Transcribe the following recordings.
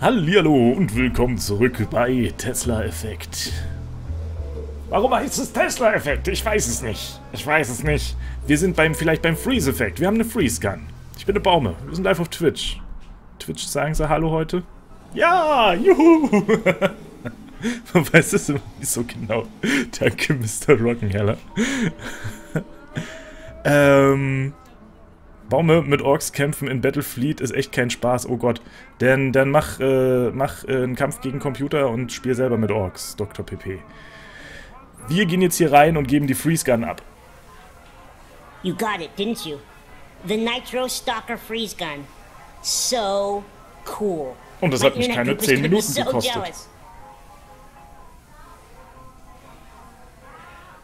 Hallihallo und willkommen zurück bei Tesla-Effekt. Warum heißt es Tesla-Effekt? Ich weiß es nicht. Ich weiß es nicht. Wir sind vielleicht beim Freeze-Effekt. Wir haben eine Freeze-Gun. Ich bin eine Baume. Wir sind live auf Twitch. Twitch, sagen sie Hallo heute? Ja, juhu! Man weiß es immer nicht so genau. Danke, Mr. Rockenheller. Baume mit Orks kämpfen in Battlefleet ist echt kein Spaß, oh Gott. Dann mach einen Kampf gegen Computer und spiel selber mit Orks, Dr. PP. Wir gehen jetzt hier rein und geben die Freeze Gun ab. You got it, didn't you? The Nitro Stalker Freeze Gun. So cool. Und das hat mich keine 10 Minuten gekostet.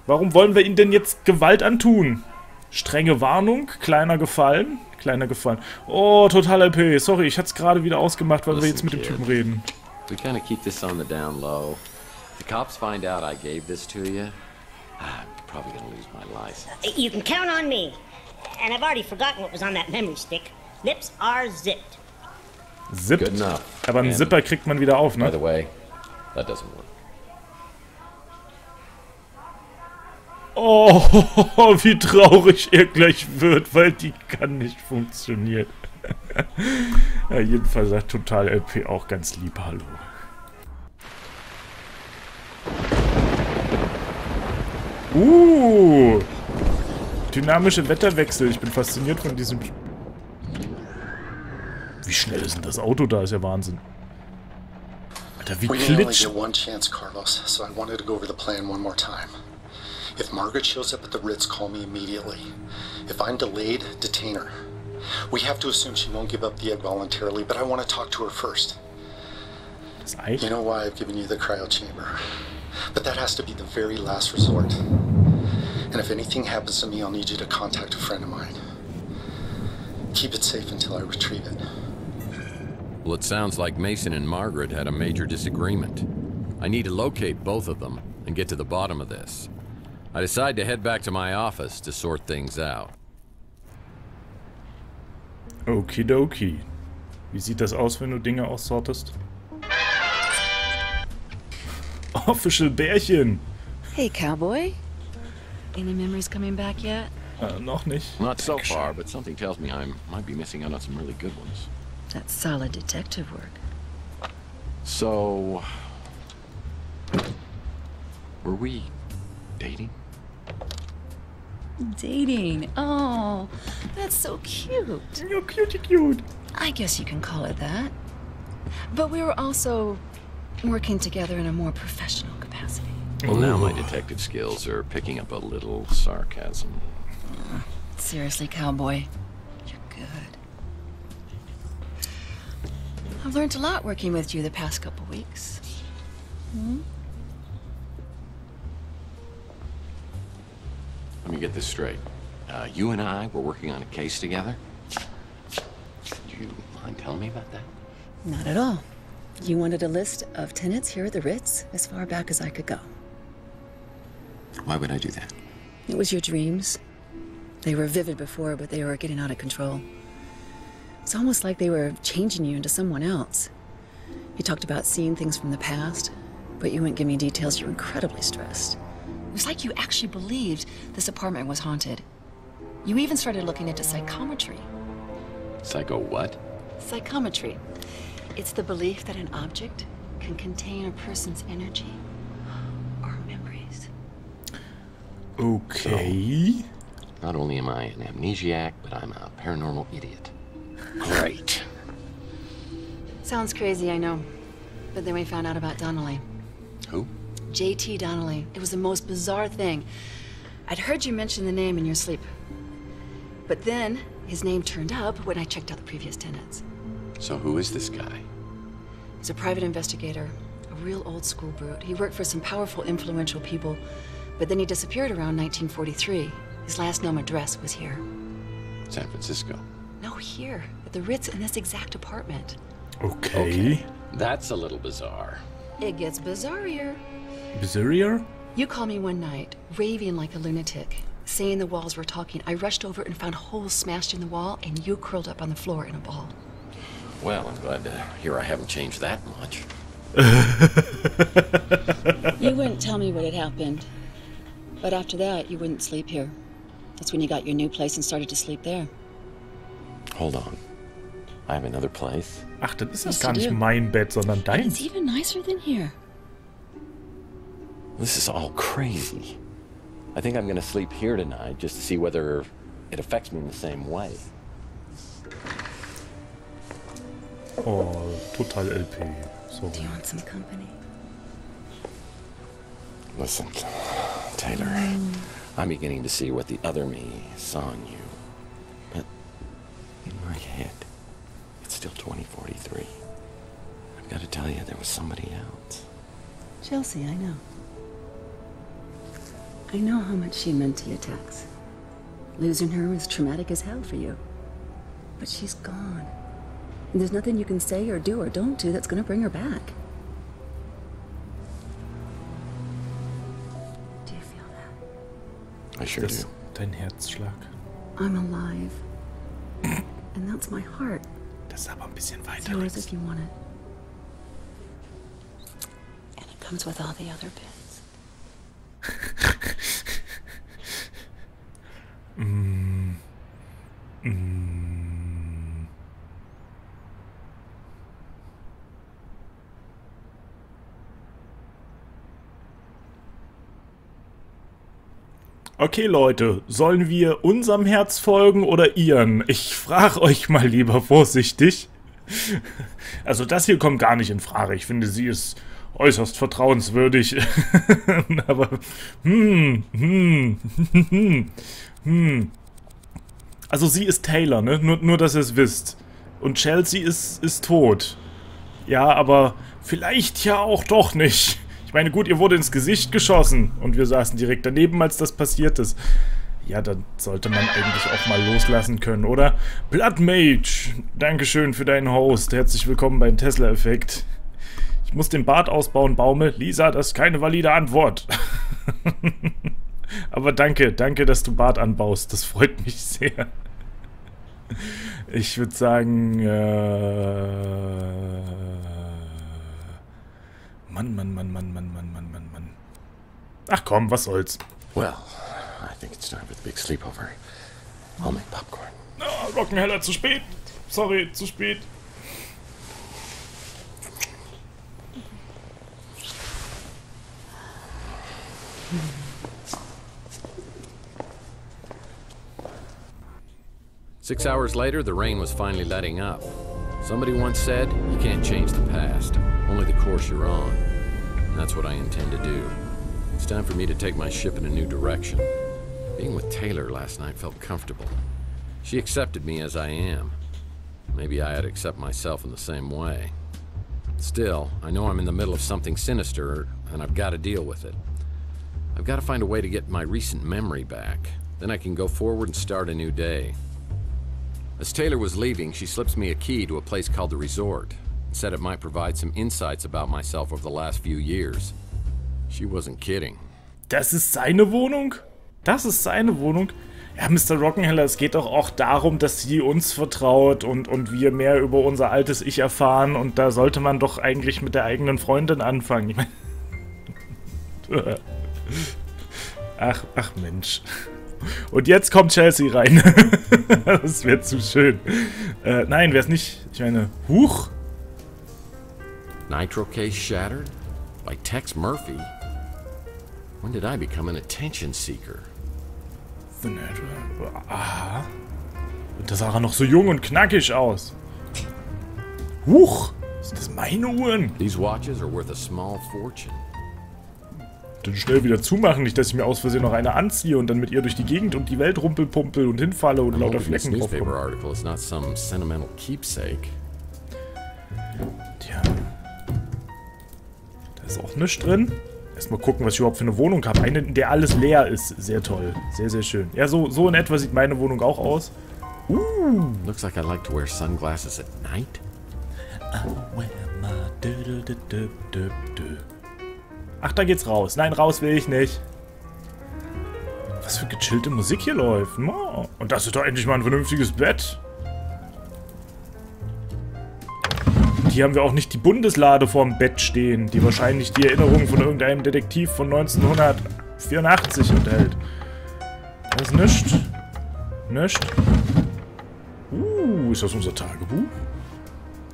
Warum wollen wir ihnen denn jetzt Gewalt antun? Strenge Warnung, kleiner Gefallen. Kleiner Gefallen. Oh, total LP. Sorry, ich hatte es gerade wieder ausgemacht, weil wir jetzt mit dem Typen reden. We kind of keep this on the down low. If the cops find out I gave this to you, I'm probably gonna lose my license. You can count on me. And I've already forgotten what was on that memory stick. Lips are zipped. Zippt? Good enough. Aber einen Zipper kriegt man wieder auf, ne? By the way, that doesn't work. Oh, wie traurig er gleich wird, weil die kann nicht funktionieren. Ja, jedenfalls sagt Total LP auch ganz lieb Hallo. Dynamische Wetterwechsel. Ich bin fasziniert von diesem... Wie schnell ist denn das Auto da? Ist ja Wahnsinn. Alter, wie klitscht. If Margaret shows up at the Ritz, call me immediately. If I'm delayed, detain her. We have to assume she won't give up the egg voluntarily, but I want to talk to her first. Das Ei? You know why I've given you the cryo chamber. But that has to be the very last resort. And if anything happens to me, I'll need you to contact a friend of mine. Keep it safe until I retrieve it. Well, it sounds like Mason and Margaret had a major disagreement. I need to locate both of them and get to the bottom of this. I decide to head back to my office to sort things out. Okidoki. Wie sieht das aus, wenn du Dinge aussortest? Official Bärchen! Hey, cowboy. Any memories coming back yet? Noch nicht. Not so far, but something tells me I might be missing out on some really good ones. That's solid detective work. So... were we dating? Dating? Oh, that's so cute. You're cute. I guess you can call it that. But we were also working together in a more professional capacity. Well, now my detective skills are picking up a little sarcasm. Seriously, cowboy, you're good. I've learned a lot working with you the past couple weeks. Let me get this straight. You and I were working on a case together? Do you mind telling me about that? Not at all. You wanted a list of tenants here at the Ritz as far back as I could go. Why would I do that? It was your dreams. They were vivid before, but they were getting out of control. It's almost like they were changing you into someone else. You talked about seeing things from the past, but you wouldn't give me details. You were incredibly stressed. It was like you actually believed this apartment was haunted. You even started looking into psychometry. Psycho what? Psychometry. It's the belief that an object can contain a person's energy or memories. Okay. So, not only am I an amnesiac, but I'm a paranormal idiot. Great. Sounds crazy, I know. But then we found out about Donnelly. Who? J.T. Donnelly. It was the most bizarre thing. I'd heard you mention the name in your sleep. But then, his name turned up when I checked out the previous tenants. So who is this guy? He's a private investigator, a real old-school brute. He worked for some powerful, influential people, but then he disappeared around 1943. His last known address was here. San Francisco. No, here, at the Ritz in this exact apartment. Okay. That's a little bizarre. It gets bizarrier. Bizarrier? You called me one night, raving like a lunatic, saying the walls were talking. I rushed over and found holes smashed in the wall, and you curled up on the floor in a ball. Well, I'm glad to hear I haven't changed that much. You wouldn't tell me what had happened. But after that, you wouldn't sleep here. That's when you got your new place and started to sleep there. Hold on. I have another place? Ach, dann ist das Yes, gar you nicht do. mein Bett, sondern It's deins. even nicer than here. This is all crazy. I think I'm gonna sleep here tonight just to see whether it affects me in the same way. Oh, total LP. So. Do you want some company? Listen, Taylor, I'm beginning to see what the other me saw in you. But in my head, it's still 2043. I've got to tell you, there was somebody else. Chelsea, I know. I know how much she meant to you, Tex. Losing her was traumatic as hell for you. But she's gone. And there's nothing you can say or do or don't do that's gonna bring her back. Do you feel that? I sure Das do. dein Herzschlag. I'm alive. And that's my heart. Das ist aber ein bisschen It's weiter yours links. if you want it. And it comes with all the other bits. Okay, Leute, sollen wir unserem Herz folgen oder ihren? Ich frage euch mal lieber vorsichtig. Also das hier kommt gar nicht in Frage. Ich finde, sie ist äußerst vertrauenswürdig. Aber, Also sie ist Taylor, ne? Nur, dass ihr es wisst. Und Chelsea ist tot. Ja, aber vielleicht ja auch doch nicht. Ich meine, gut, ihr wurde ins Gesicht geschossen und wir saßen direkt daneben, als das passiert ist. Ja, dann sollte man eigentlich auch mal loslassen können, oder? Blood Mage, Dankeschön für deinen Host. Herzlich willkommen beim Tesla-Effekt. Ich muss den Bart ausbauen, Baume. Lisa, das ist keine valide Antwort. Aber danke, dass du Bart anbaust. Das freut mich sehr. Ich würde sagen, Mann. Ach komm, was soll's. Well, I think it's time for the big sleepover. I'll make popcorn. Ah, Rockenheller, zu spät. Sorry, zu spät. Six hours later, the rain was finally letting up. Somebody once said, you can't change the past, only the course you're on. And that's what I intend to do. It's time for me to take my ship in a new direction. Being with Taylor last night felt comfortable. She accepted me as I am. Maybe I ought to accept myself in the same way. Still, I know I'm in the middle of something sinister, and I've got to deal with it. I've got to find a way to get my recent memory back. Then I can go forward and start a new day. As Taylor was leaving, she slips me a key to a place called the Resort, and said it might provide some insights about myself over the last few years. She wasn't kidding. Das ist seine Wohnung? Das ist seine Wohnung? Ja, Mr. Rockenheller, es geht doch auch darum, dass sie uns vertraut und wir mehr über unser altes Ich erfahren. Und da sollte man doch eigentlich mit der eigenen Freundin anfangen. Ich mein, ach Mensch. Und jetzt kommt Chelsea rein. Das wäre zu schön. Nein, wär's nicht. Ich meine, huch. Nitro case shattered? By Tex Murphy? When did I become an attention seeker? Aha. Und da sah er noch so jung und knackig aus. Huch. Sind das meine Uhren? These watches are worth a small fortune. Dann schnell wieder zumachen, nicht, dass ich mir aus Versehen noch eine anziehe und dann mit ihr durch die Gegend und die Welt rumpelpumpel und hinfalle und I'm lauter hoping this Flecken drauf newspaper kommen. article is not some sentimental keepsake. Tja. Da ist auch nichts drin. Erstmal gucken, was ich überhaupt für eine Wohnung habe. Eine, in der alles leer ist. Sehr toll. Sehr, sehr schön. Ja, so in etwa sieht meine Wohnung auch aus. Looks like I like to wear sunglasses at night. Ach, da geht's raus. Nein, raus will ich nicht. Was für gechillte Musik hier läuft. Oh, und das ist doch endlich mal ein vernünftiges Bett. hier haben wir auch nicht die Bundeslade vorm Bett stehen, die wahrscheinlich die Erinnerung von irgendeinem Detektiv von 1984 enthält. Das ist nichts. Nichts. Ist das unser Tagebuch?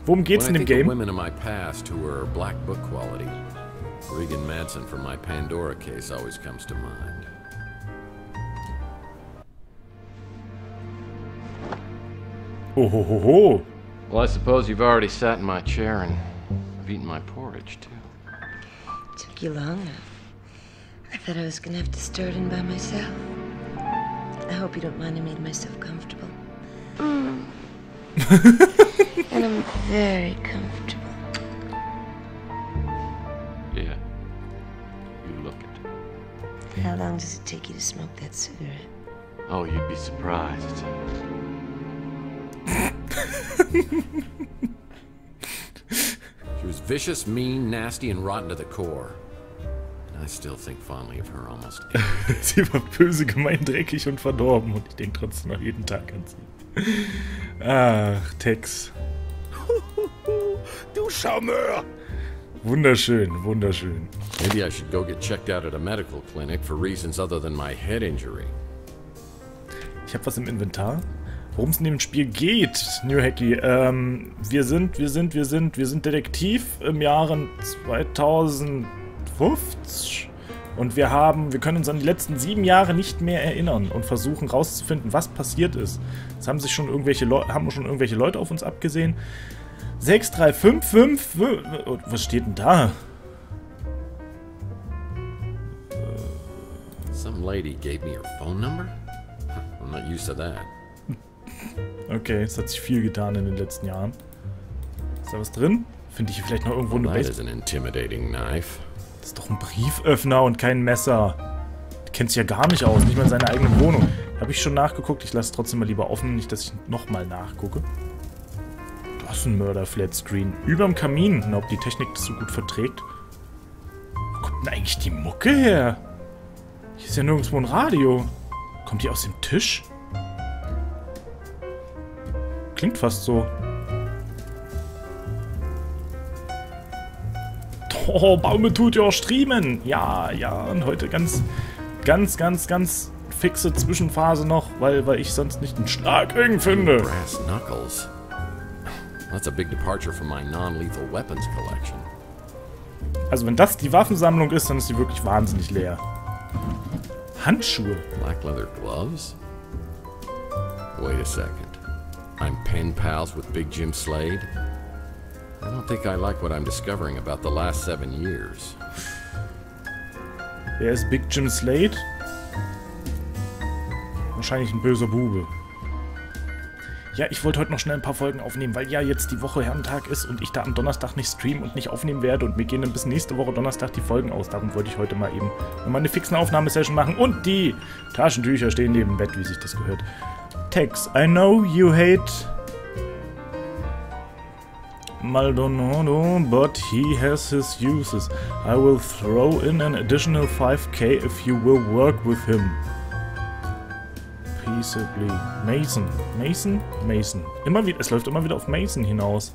Worum geht's in dem Game? Women in my past who were black book quality. Regan Madsen from my Pandora case always comes to mind. Ohohoho. Well, I suppose you've already sat in my chair and I've eaten my porridge, too. Took you long enough. I thought I was gonna have to start in by myself. I hope you don't mind I made myself comfortable. And I'm very comfortable. Yeah. You look it. How long does it take you to smoke that cigarette? Oh, you'd be surprised. She was vicious, mean, nasty, and rotten to the core. And I still think fondly of her almost. Sie war böse, gemein, dreckig und verdorben. Und ich denke trotzdem noch jeden Tag an sie. Ach, Tex. Du Charmeur! Wunderschön, wunderschön. Maybe I should go get checked out at a medical clinic for reasons other than my head injury. Ich habe was im Inventar. Worum es in dem Spiel geht, New Hacky. Wir sind Detektiv im Jahre 2050 und wir können uns an die letzten 7 Jahre nicht mehr erinnern und versuchen rauszufinden, was passiert ist. Es haben sich schon irgendwelche Leute auf uns abgesehen. 6355. Was steht denn da? Some lady gave me her phone number? I'm not used to that. Okay, es hat sich viel getan in den letzten Jahren. Ist da was drin? Finde ich hier vielleicht noch irgendwo eine That is an intimidating knife. Das ist doch ein Brieföffner und kein Messer. Der kennt sich ja gar nicht aus, nicht mal in seiner eigenen Wohnung. Habe ich schon nachgeguckt, ich lasse es trotzdem mal lieber offen, nicht, dass ich nochmal nachgucke. Das ist ein Mörder-Flatscreen. Überm Kamin. Na, ob die Technik das so gut verträgt. Wo kommt denn eigentlich die Mucke her? Hier ist ja nirgendwo ein Radio. Kommt die aus dem Tisch? Klingt fast so. Oh, Baume tut ja auch streamen. Ja, ja. Und heute ganz fixe Zwischenphase noch, weil ich sonst nicht einen Schlagring finde. Brass knuckles. That's a big departure from my non-lethal weapons collection. Also wenn das die Waffensammlung ist, dann ist die wirklich wahnsinnig leer. Handschuhe. Black leather gloves? Wait a second. I'm pen pals with Big Jim Slade? I don't think I like what I'm discovering about the last 7 years. Wer ist Big Jim Slade? Wahrscheinlich ein böser Bube. Ja, ich wollte heute noch schnell ein paar Folgen aufnehmen, weil ja jetzt die Woche Herrentag ist und ich da am Donnerstag nicht streamen und nicht aufnehmen werde und mir gehen dann bis nächste Woche Donnerstag die Folgen aus. Darum wollte ich heute mal eben nochmal eine fixe Aufnahmesession machen und die Taschentücher stehen neben dem Bett, wie sich das gehört. Tex, I know you hate Maldonado, but he has his uses. I will throw in an additional 5k if you will work with him. Peaceably. Mason. Mason? Mason. Immer wieder, es läuft immer wieder auf Mason hinaus.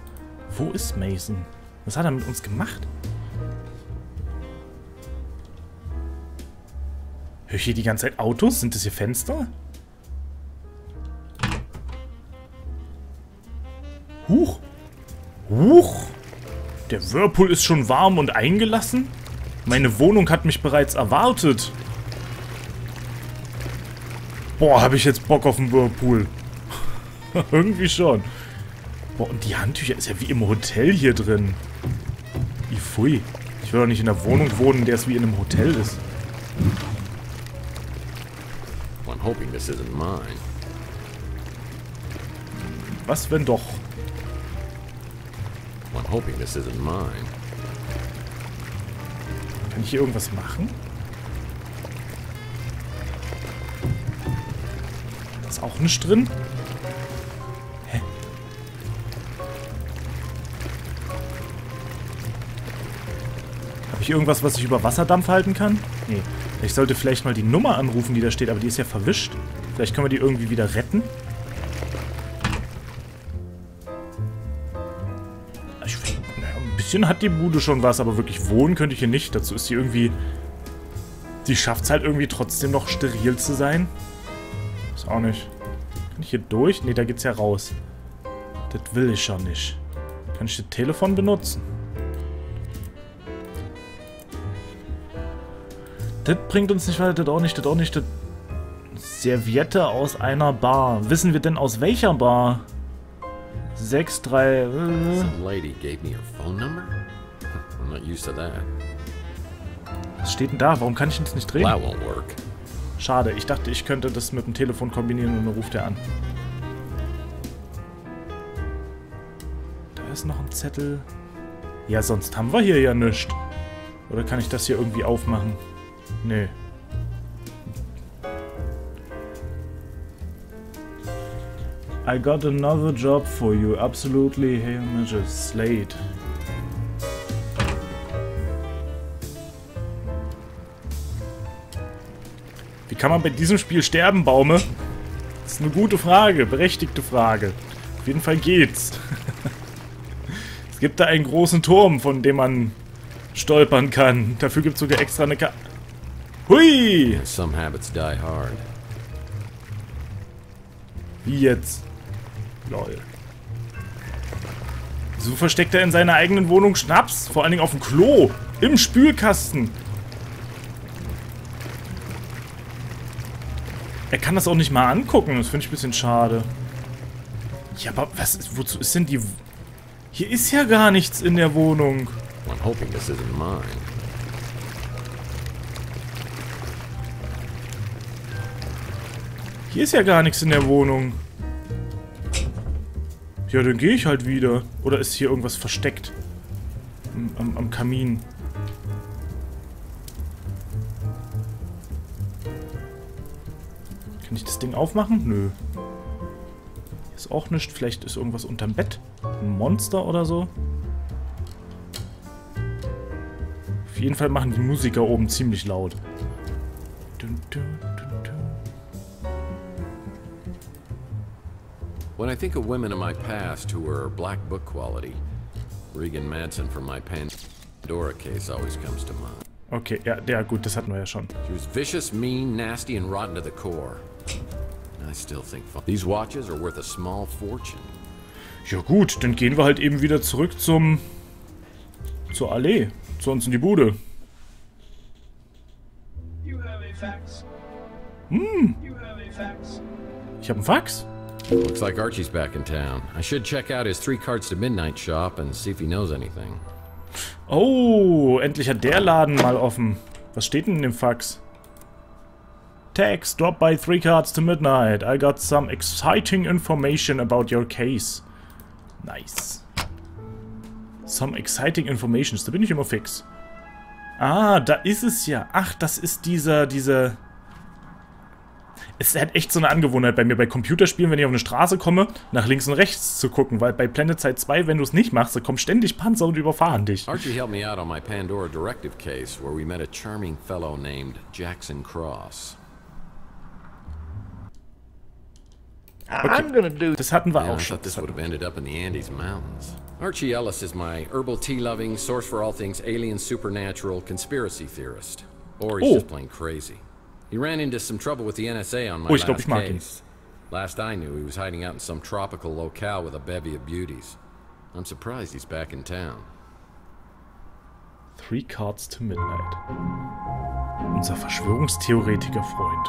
Wo ist Mason? Was hat er mit uns gemacht? Höre ich hier die ganze Zeit Autos? Sind das hier Fenster? Huch! Huch! Der Whirlpool ist schon warm und eingelassen? Meine Wohnung hat mich bereits erwartet. Boah, habe ich jetzt Bock auf einen Whirlpool. Irgendwie schon. Boah, und die Handtücher ist ja wie im Hotel hier drin. Pfui. Ich will doch nicht in einer Wohnung wohnen, der es wie in einem Hotel ist. I'm hoping this isn't mine. Was, wenn doch? I'm hoping this isn't mine. Kann ich hier irgendwas machen? Da ist auch nicht drin. Hä? Habe ich irgendwas, was ich über Wasserdampf halten kann? Nee. Ich sollte vielleicht mal die Nummer anrufen, die da steht, aber die ist ja verwischt. Vielleicht können wir die irgendwie wieder retten. bisschen hat die Bude schon was, aber wirklich wohnen könnte ich hier nicht. Dazu ist sie irgendwie... Die schafft es halt irgendwie trotzdem noch steril zu sein. Ist auch nicht. Kann ich hier durch? Ne, da geht's ja raus. Das will ich ja nicht. Kann ich das Telefon benutzen? Das bringt uns nicht weiter, das auch nicht, das auch nicht. Das Serviette aus einer Bar. Wissen wir denn aus welcher Bar? 6, 3... Some lady gave me her phone number? I'm not used to that. Was steht denn da? Warum kann ich das nicht drehen? That won't work. Schade, ich dachte, ich könnte das mit dem Telefon kombinieren und dann ruft er an. Da ist noch ein Zettel. Ja, sonst haben wir hier ja nichts. Oder kann ich das hier irgendwie aufmachen? Nee. I got another job for you. Absolutely, hey, Mr. Slade. Wie kann man bei diesem Spiel sterben, Baume? Das ist eine gute Frage, berechtigte Frage. Auf jeden Fall geht's. Es gibt da einen großen Turm, von dem man stolpern kann. Dafür gibt es sogar extra eine Hui! Some habits die hard. Wie jetzt? Lol. So versteckt er in seiner eigenen Wohnung Schnaps. Vor allen Dingen auf dem Klo. Im Spülkasten. Er kann das auch nicht mal angucken. Das finde ich ein bisschen schade. Ja, aber wozu ist denn die... Hier ist ja gar nichts in der Wohnung. I'm hoping this isn't mine. Hier ist ja gar nichts in der Wohnung. Ja, dann gehe ich halt wieder. Oder ist hier irgendwas versteckt? Am Kamin. Kann ich das Ding aufmachen? Nö. Hier ist auch nichts. Vielleicht ist irgendwas unterm Bett. Ein Monster oder so. Auf jeden Fall machen die Musiker oben ziemlich laut. Dun, dun, dun, dun. When I think of women in my past who were black book quality, Regan Madsen from my Pandora case always comes to mind. Okay, ja, gut, das hatten wir ja schon. She was vicious, mean, nasty, and rotten to the core. I still think these watches are worth a small fortune. Ja gut, dann gehen wir halt eben wieder zurück zur Allee. Zu uns in die Bude. Ich habe einen Fax. Looks like Archie's back in town. I should check out his 3 cards to midnight shop and see if he knows anything. Oh, endlich hat der Laden mal offen. Was steht denn in dem Fax? Tex, drop by 3 cards to midnight. I got some exciting information about your case. Nice. Some exciting informations. Da bin ich immer fix. Ah, da ist es ja. Ach, das ist diese... Es hat echt so eine Angewohnheit bei mir, bei Computerspielen, wenn ich auf eine Straße komme, nach links und rechts zu gucken, weil bei Planet Side 2, wenn du es nicht machst, da kommen ständig Panzer und überfahren dich. Archie helped me out on my Pandora directive case, where we met a charming fellow named Jackson Cross. Okay, das hatten wir auch I schon. thought this would have ended up in the Andes Mountains. Archie Ellis is my herbal tea-loving, source for all things alien, supernatural, conspiracy theorist. Or he's just plain crazy. He ran into some trouble with the NSA on my last case. Last I knew, he was hiding out in some tropical locale with a bevy of beauties. I'm surprised he's back in town. 3 cards to midnight. Unser Verschwörungstheoretiker-Freund.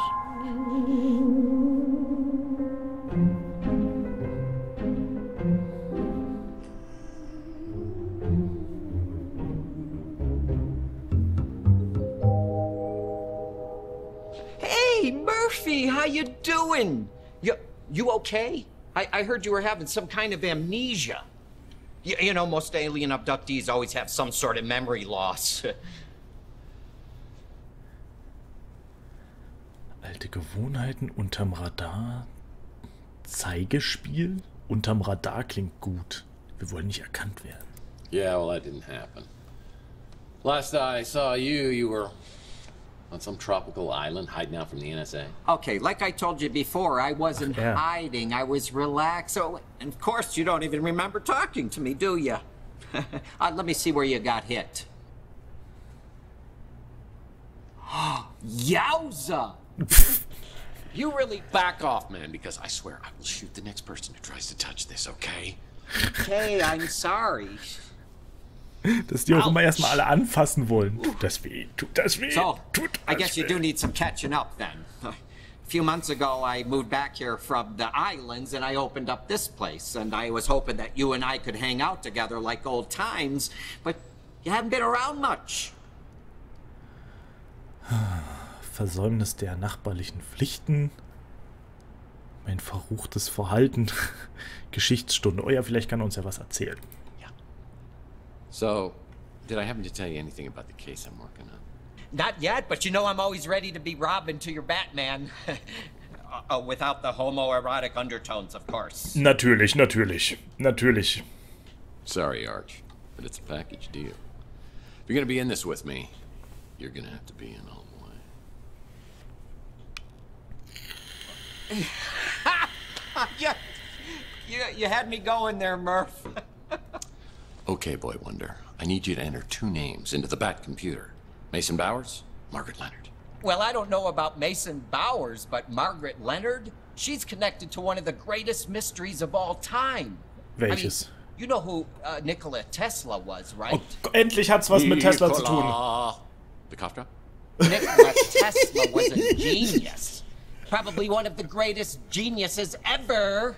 Hey, Murphy, how you doing? You okay? I heard you were having some kind of amnesia. You know, most alien abductees always have some sort of memory loss. Alte Gewohnheiten unterm Radar. Zeigespiel? Unterm Radar klingt gut. Wir wollen nicht erkannt werden. Yeah, well, that didn't happen. Last I saw you, you were on some tropical island hiding out from the NSA. Okay, like I told you before, I wasn't hiding. I was relaxed. So, and of course, you don't even remember talking to me, do you? Let me see where you got hit. Yowza! You really back off, man, because I swear I will shoot the next person who tries to touch this, okay? Okay, I'm sorry. Dass die auch immer erstmal alle anfassen wollen. Tut das weh, tut das weh, So, tut das I guess you do need some catching up then. A few months ago, I moved back here from the islands and I opened up this place. And I was hoping that you and I could hang out together like old times, but you haven't been around much. Versäumnis der nachbarlichen Pflichten. Mein verruchtes Verhalten. Geschichtsstunde. Oh ja, vielleicht kann er uns ja was erzählen. Yeah. So, did I happen to tell you anything about the case I'm working on? Not yet, but you know I'm always ready to be Robin to your Batman. Without the homoerotic undertones, of course. Natürlich, natürlich, natürlich. Sorry, Arch, but it's a package deal. If you're gonna be in this with me, you're gonna have to be in all the way. You had me going there, Murph. Okay, Boy Wonder, I need you to enter 2 names into the Bat computer. Mason Bowers, Margaret Leonard. Well, I don't know about Mason Bowers, but Margaret Leonard, she's connected to one of the greatest mysteries of all time. Welches? I mean, you know who Nikola Tesla was, right? Oh, endlich hat's was mit Tesla zu tun. The cough drop? Nikola Tesla was a genius. Probably one of the greatest geniuses ever.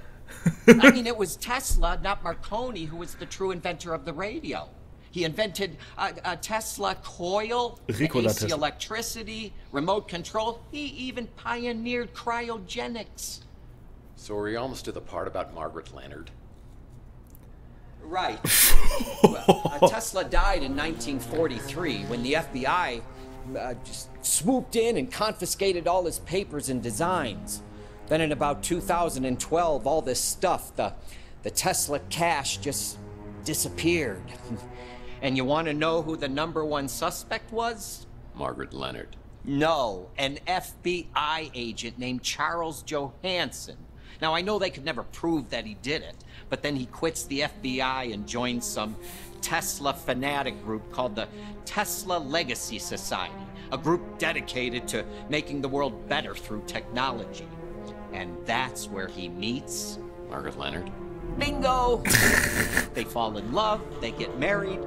I mean, it was Tesla, not Marconi, who was the true inventor of the radio. He invented a Tesla coil, Ricola AC Tessla. electricity, remote control. He even pioneered cryogenics. So are we almost to the part about Margaret Leonard? Right. Well, Tesla died in 1943 when the FBI just swooped in and confiscated all his papers and designs. Then in about 2012, all this stuff, the Tesla cash just disappeared. And you want to know who the #1 suspect was? Margaret Leonard. No, an FBI agent named Charles Johansson. Now, I know they could never prove that he did it, but then he quits the FBI and joins some Tesla fanatic group called the Tesla Legacy Society, a group dedicated to making the world better through technology. And that's where he meets Margaret Leonard? Bingo! They fall in love, they get married.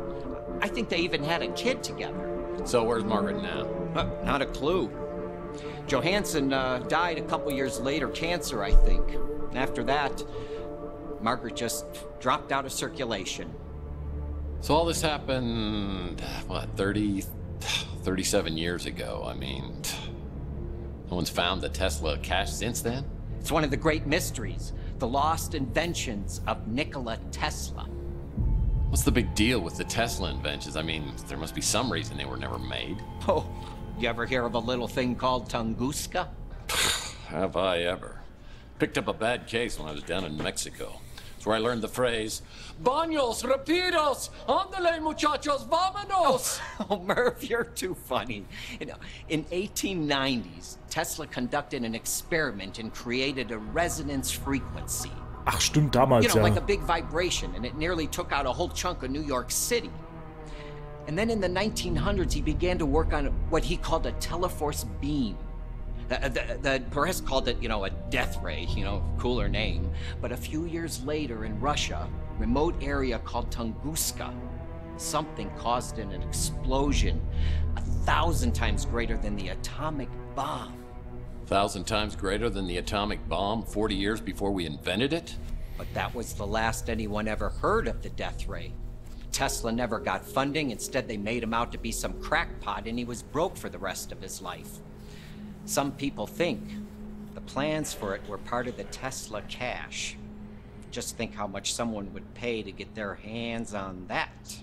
I think they even had a kid together. So where's Margaret now? Not a clue. Johansson died a couple years later, cancer, I think. After that, Margaret just dropped out of circulation. So all this happened, what, 37 years ago. I mean, no one's found the Tesla cash since then? It's one of the great mysteries, the lost inventions of Nikola Tesla. What's the big deal with the Tesla inventions? I mean, there must be some reason they were never made. Oh, you ever hear of a little thing called Tunguska? Have I ever? Picked up a bad case when I was down in Mexico. It's where I learned the phrase, Baños, rapidos, ándale muchachos, vámonos! Oh, Murph, you're too funny. You know, in 1890s, Tesla conducted an experiment and created a resonance frequency. Ach, stimmt, damals, You know, ja. like a big vibration, and it nearly took out a whole chunk of New York City. And then in the 1900s, he began to work on what he called a teleforce beam. The press called it, you know, a death ray, you know, cooler name. But a few years later in Russia, remote area called Tunguska, something caused an explosion 1,000 times greater than the atomic bomb. 1,000 times greater than the atomic bomb 40 years before we invented it? But that was the last anyone ever heard of the death ray. Tesla never got funding. Instead, they made him out to be some crackpot, and he was broke for the rest of his life. Some people think the plans for it were part of the Tesla cash. Just think how much someone would pay to get their hands on that.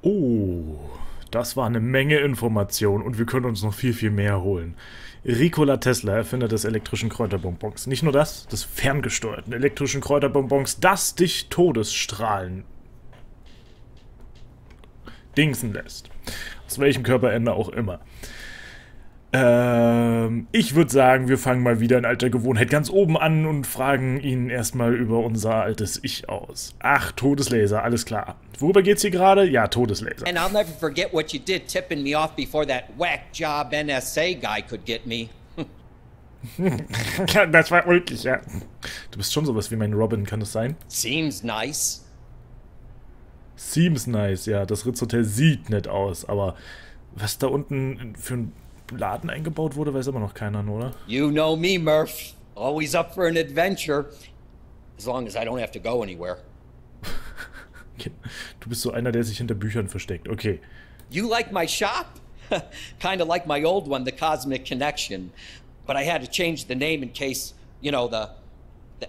Oh, das war eine Menge Information und wir können uns noch viel, viel mehr holen. Ricola Tessla, Erfinder des elektrischen Kräuterbonbons. Nicht nur das, des ferngesteuerten elektrischen Kräuterbonbons, das dich Todesstrahlen dingsen lässt. Aus welchem Körperende auch immer. Ich würde sagen, wir fangen mal wieder in alter Gewohnheit ganz oben an und fragen ihn erstmal über unser altes Ich aus. Ach, Todeslaser, alles klar. Worüber geht's hier gerade? Ja, Todeslaser. And I'll never forget what you did tipping me off before that whack job NSA guy could get me. Das war ulkig, ja. Du bist schon sowas wie mein Robin, kann das sein? Seems nice. Seems nice, ja. Das Ritz Hotel sieht nett aus, aber was da unten für ein Laden eingebaut wurde, weiß immer noch keiner, oder? You know me, Murph. Always up for an adventure. As long as I don't have to go anywhere. Du bist so einer, der sich hinter Büchern versteckt. Okay. You like my shop? Kinda like my old one, the Cosmic Connection. But I had to change the name in case, you know, the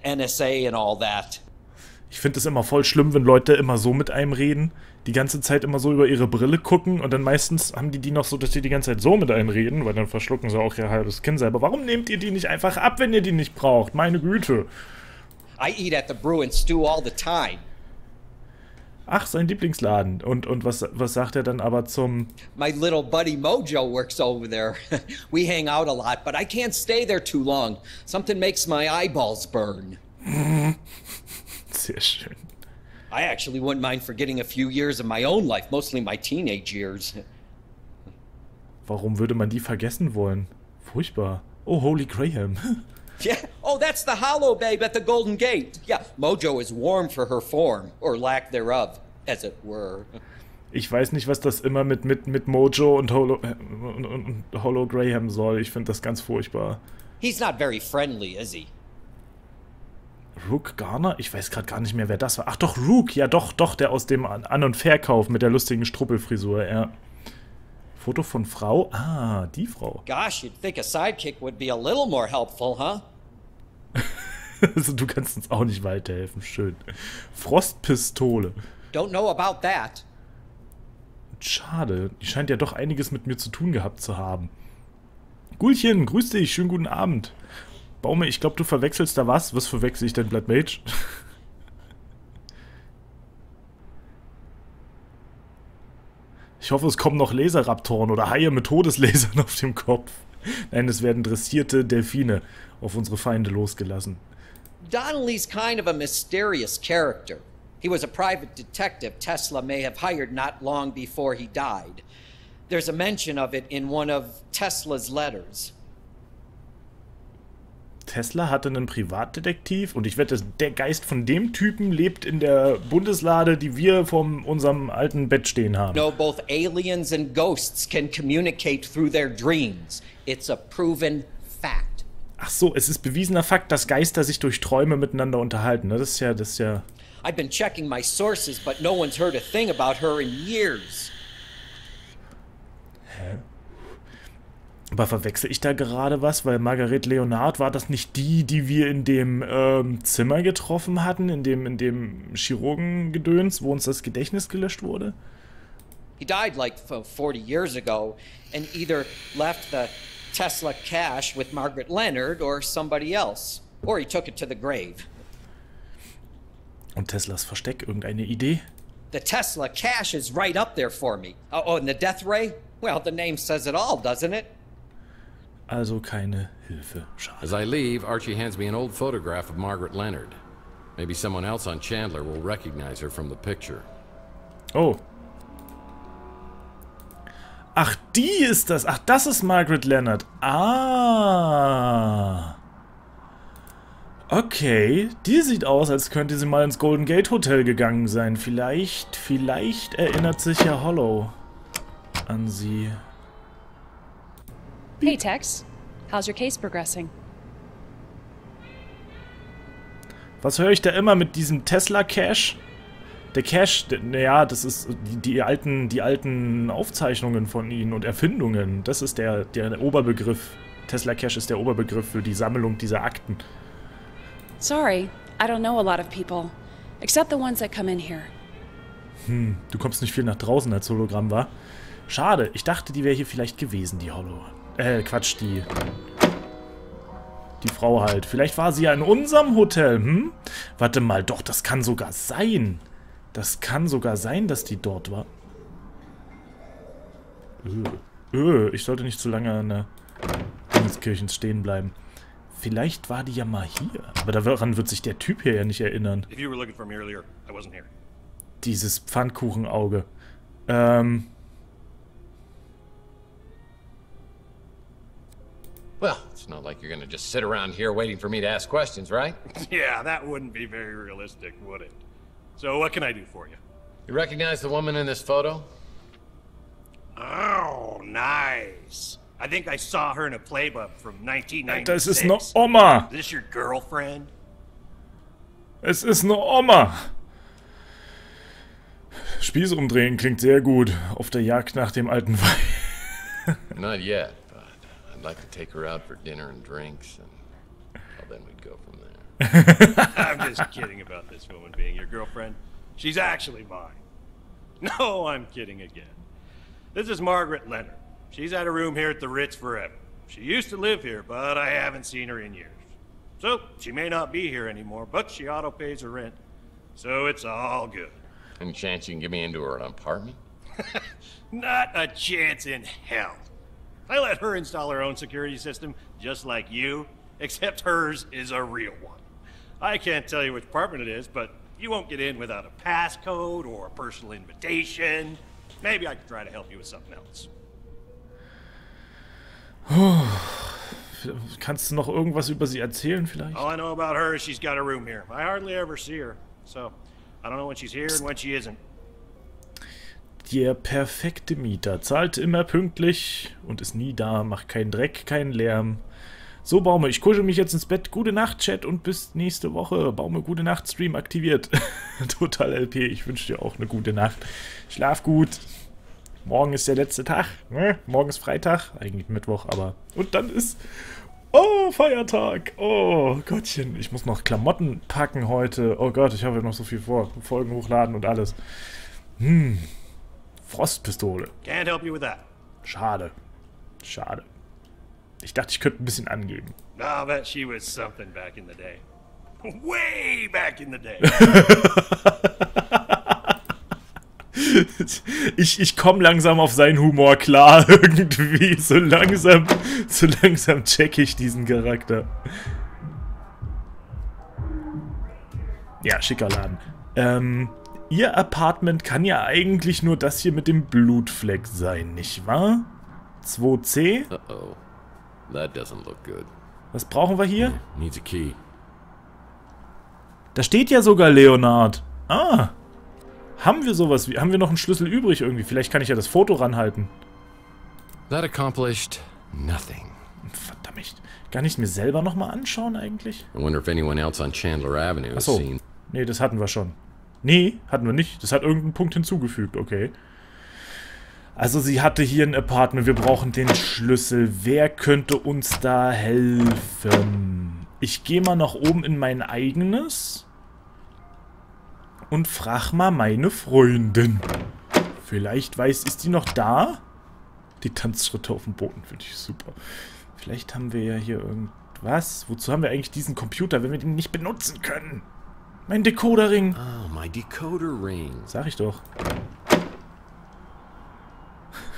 NSA and all that. Ich finde es immer voll schlimm, wenn Leute immer so mit einem reden, die ganze Zeit immer so über ihre Brille gucken und dann meistens haben die noch so, dass die ganze Zeit so mit einem reden, weil dann verschlucken sie auch ihr halbes Kinn selber. Warum nehmt ihr die nicht einfach ab, wenn ihr die nicht braucht? Meine Güte. I eat at the Brew and Stew all the time. Ach, sein Lieblingsladen. Und was sagt er dann aber zum... My little buddy Mojo works over there. We hang out a lot, but I can't stay there too long. Something makes my eyeballs burn. Sehr schön. I actually wouldn't mind forgetting a few years of my own life, mostly my teenage years. Warum würde man die vergessen wollen? Furchtbar. Oh, Holy Graham. Yeah. Oh, that's the hollow babe at the Golden Gate. Yeah, Mojo is warm for her form, or lack thereof, as it were. Ich weiß nicht, was das immer mit Mojo und Hollow Graham soll. Ich finde das ganz furchtbar. He's not very friendly, is he? Rook Garner? Ich weiß gerade gar nicht mehr, wer das war. Ach doch, Rook. Ja, doch, der aus dem An- und Verkauf mit der lustigen Struppelfrisur, ja. Foto von Frau? Ah, die Frau. Gosh, you'd think a sidekick would be a little more helpful, huh? Also, du kannst uns auch nicht weiterhelfen. Schön. Frostpistole. Don't know about that. Schade. Die scheint ja doch einiges mit mir zu tun gehabt zu haben. Gulchen, grüß dich. Schönen guten Abend. Baume, ich glaube, du verwechselst da was. Was verwechsel ich denn, Blood Mage? Ich hoffe, es kommen noch Laserraptoren oder Haie mit Todeslasern auf dem Kopf. Nein, es werden dressierte Delfine auf unsere Feinde losgelassen. Donnelly's kind of a mysterious character. He was a private detective Tesla may have hired not long before he died. There's a mention of it in one of Tesla's letters. Tesla hatte einen Privatdetektiv und ich wette, der Geist von dem Typen lebt in der Bundeslade, die wir vor unserem alten Bett stehen haben. No, both aliens and ghosts can communicate through their dreams. It's a proven fact. Ach so, es ist bewiesener Fakt, dass Geister sich durch Träume miteinander unterhalten. Das ist ja... I've been checking my sources, but no one's heard a thing about her in years. Hä? Aber verwechsel ich da gerade was? Weil Margaret Leonard, war das nicht die wir in dem Zimmer getroffen hatten? In dem Chirurgengedöns, wo uns das Gedächtnis gelöscht wurde? He died like 40 years ago and either left the Tesla cache with Margaret Leonard or somebody else. Or he took it to the grave. Und Teslas Versteck, irgendeine Idee? The Tesla cache is right up there for me. Oh, and the death ray? Well, the name says it all, doesn't it? Also keine Hilfe. Schade. As I leave, Archie hands me an old photograph of Margaret Leonard. Maybe someone else on Chandler will recognize her from the picture. Oh. Ach, die ist das. Ach, das ist Margaret Leonard. Ah. Okay. Die sieht aus, als könnte sie mal ins Golden Gate Hotel gegangen sein. Vielleicht erinnert sich ja Hollow an sie. Hey, Tex. How's your case progressing? Was höre ich da immer mit diesem Tesla-Cache? Der Cache, naja, das ist die alten Aufzeichnungen von ihnen und Erfindungen. Das ist der Oberbegriff. Tesla-Cache ist der Oberbegriff für die Sammlung dieser Akten. Sorry, I don't know a lot of people. Except the ones that come in here. Du kommst nicht viel nach draußen als Hologramm, wa? Schade, ich dachte, die wäre hier vielleicht gewesen, die Hollow. Quatsch, die Frau halt. Vielleicht war sie ja in unserem Hotel, Warte mal, doch, das kann sogar sein. Das kann sogar sein, dass die dort war. Ich sollte nicht zu lange an der Dingenskirchens stehen bleiben. Vielleicht war die ja mal hier. Aber daran wird sich der Typ hier ja nicht erinnern. Dieses Pfannkuchenauge. Well, it's not like you're gonna just sit around here waiting for me to ask questions, right? Yeah, that wouldn't be very realistic, would it? So what can I do for you? You recognize the woman in this photo? Oh, nice. I think I saw her in a playbook from 1996. Das ist eine Oma. Is this your girlfriend? Es ist eine Oma. Spieß umdrehen klingt sehr gut. Auf der Jagd nach dem alten Wein. Not yet, but I'd like to take her out for dinner and drinks, and well, then we'd go from there. I'm just kidding about this woman being your girlfriend. She's actually mine. No, I'm kidding again. This is Margaret Leonard. She's had a room here at the Ritz forever. She used to live here, but I haven't seen her in years. So, she may not be here anymore, but she auto-pays her rent. So it's all good. Any chance you can get me into her apartment? Not a chance in hell. I let her install her own security system, just like you, except hers is a real one. I can't tell you which apartment it is, but you won't get in without a passcode or a personal invitation. Maybe I could try to help you with something else. Kannst du noch irgendwas über sie erzählen vielleicht? All I know about her is she's got a room here. I hardly ever see her, so I don't know when she's here and when she isn't. Der perfekte Mieter. Zahlt immer pünktlich und ist nie da, macht keinen Dreck, keinen Lärm. So, Baume, ich kuschel mich jetzt ins Bett. Gute Nacht, Chat, und bis nächste Woche. Baume, gute Nacht, Stream aktiviert. Total LP, ich wünsche dir auch eine gute Nacht. Schlaf gut. Morgen ist der letzte Tag. Ne? Morgen ist Freitag. Eigentlich Mittwoch, aber... Und dann ist... Oh, Feiertag. Oh, Gottchen. Ich muss noch Klamotten packen heute. Oh Gott, ich habe noch so viel vor. Folgen hochladen und alles. Frostpistole. Can't help you with that. Schade. Schade. Ich dachte, ich könnte ein bisschen angeben. I bet she was something back in the day. Way back in the day. Ich komme langsam auf seinen Humor klar, irgendwie. So langsam checke ich diesen Charakter. Ja, schicker Laden. Ihr Apartment kann ja eigentlich nur das hier mit dem Blutfleck sein, nicht wahr? 2C? Uh-oh. That doesn't look good. Was brauchen wir hier? Needs a key. Da steht ja sogar Leonard. Ah. Haben wir sowas wie... Haben wir noch einen Schlüssel übrig irgendwie? Vielleicht kann ich ja das Foto ranhalten. That accomplished nothing. Verdammt. Kann ich es mir selber nochmal anschauen eigentlich? I wonder if anyone else on Chandler Avenue has seen. Nee, das hatten wir schon. Nee, hatten wir nicht. Das hat irgendeinen Punkt hinzugefügt, okay. Also sie hatte hier ein Apartment. Wir brauchen den Schlüssel. Wer könnte uns da helfen? Ich gehe mal nach oben in mein eigenes und frag mal meine Freundin. Vielleicht ist die noch da? Die Tanzschritte auf dem Boden finde ich super. Vielleicht haben wir ja hier irgendwas. Wozu haben wir eigentlich diesen Computer, wenn wir den nicht benutzen können? Mein Decoder-Ring. Oh, my decoder ring. Sag ich doch.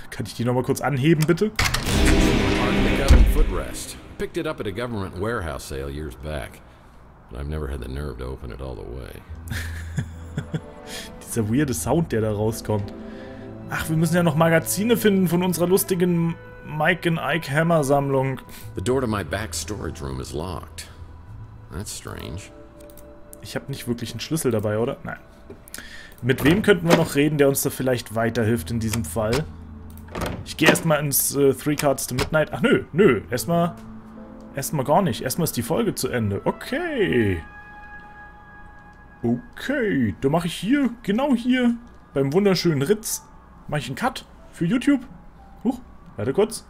Kann ich die nochmal kurz anheben, bitte? Picked it up at a government warehouse sale years back. But I've never had the nerve to open it all the way. Dieser weirde Sound, der da rauskommt. Ach, wir müssen ja noch Magazine finden von unserer lustigen Mike and Ike Hammer Sammlung. The door to my back storage room is locked. That's strange. Ich habe nicht wirklich einen Schlüssel dabei, oder? Nein. Mit wem könnten wir noch reden, der uns da vielleicht weiterhilft in diesem Fall? Ich gehe erstmal ins Three Cards to Midnight. Ach nö. Erstmal gar nicht. Erstmal ist die Folge zu Ende. Okay. Okay. Da mache ich hier, genau hier, beim wunderschönen Ritz, mache ich einen Cut für YouTube. Huch, warte kurz.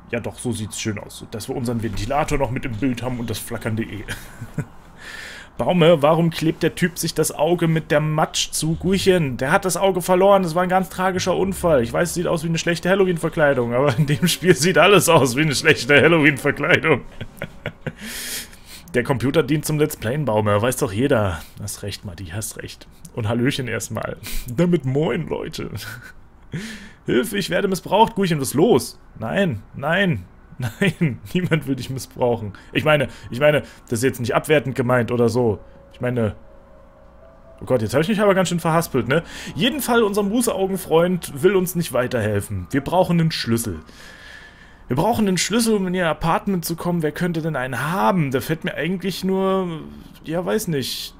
Ja doch, so sieht's schön aus. Dass wir unseren Ventilator noch mit im Bild haben und das flackernde E. Baume, warum klebt der Typ sich das Auge mit der Matsch zu? Guchen, der hat das Auge verloren. Das war ein ganz tragischer Unfall. Ich weiß, es sieht aus wie eine schlechte Halloween-Verkleidung, aber in dem Spiel sieht alles aus wie eine schlechte Halloween-Verkleidung. Der Computer dient zum Let's Playen, Baume. Weiß doch jeder. Hast recht, Matti, hast recht. Und Hallöchen erstmal. Damit moin, Leute. Hilfe, ich werde missbraucht. Guchen, was ist los? Nein. Nein, niemand will dich missbrauchen. Ich meine, das ist jetzt nicht abwertend gemeint oder so. Ich meine... Oh Gott, jetzt habe ich mich aber ganz schön verhaspelt, ne? Jedenfalls, unser Museaugenfreund will uns nicht weiterhelfen. Wir brauchen einen Schlüssel. Wir brauchen einen Schlüssel, um in ihr Apartment zu kommen. Wer könnte denn einen haben? Da fällt mir eigentlich nur... Ja, weiß nicht...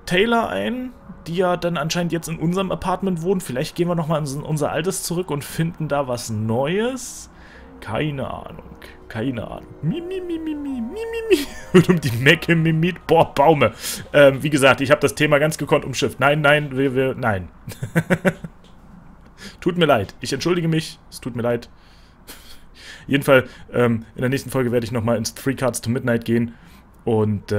Taylor ein, die ja dann anscheinend jetzt in unserem Apartment wohnt. Vielleicht gehen wir nochmal in unser altes zurück und finden da was Neues. Keine Ahnung. Keine Ahnung. Und um die Mecke mimit. Boah, Baume. Wie gesagt, ich habe das Thema ganz gekonnt umschifft. Nein, nein, nein. Tut mir leid. Ich entschuldige mich. Es tut mir leid. Jedenfalls, in der nächsten Folge werde ich nochmal ins Three Cards to Midnight gehen. Und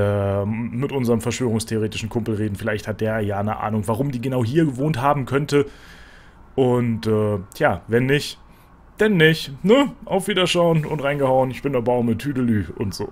mit unserem verschwörungstheoretischen Kumpel reden. Vielleicht hat der ja eine Ahnung, warum die genau hier gewohnt haben könnte. Und tja, wenn nicht, denn nicht. Ne? Auf Wiederschauen und reingehauen. Ich bin der Baume, Tüdelü und so.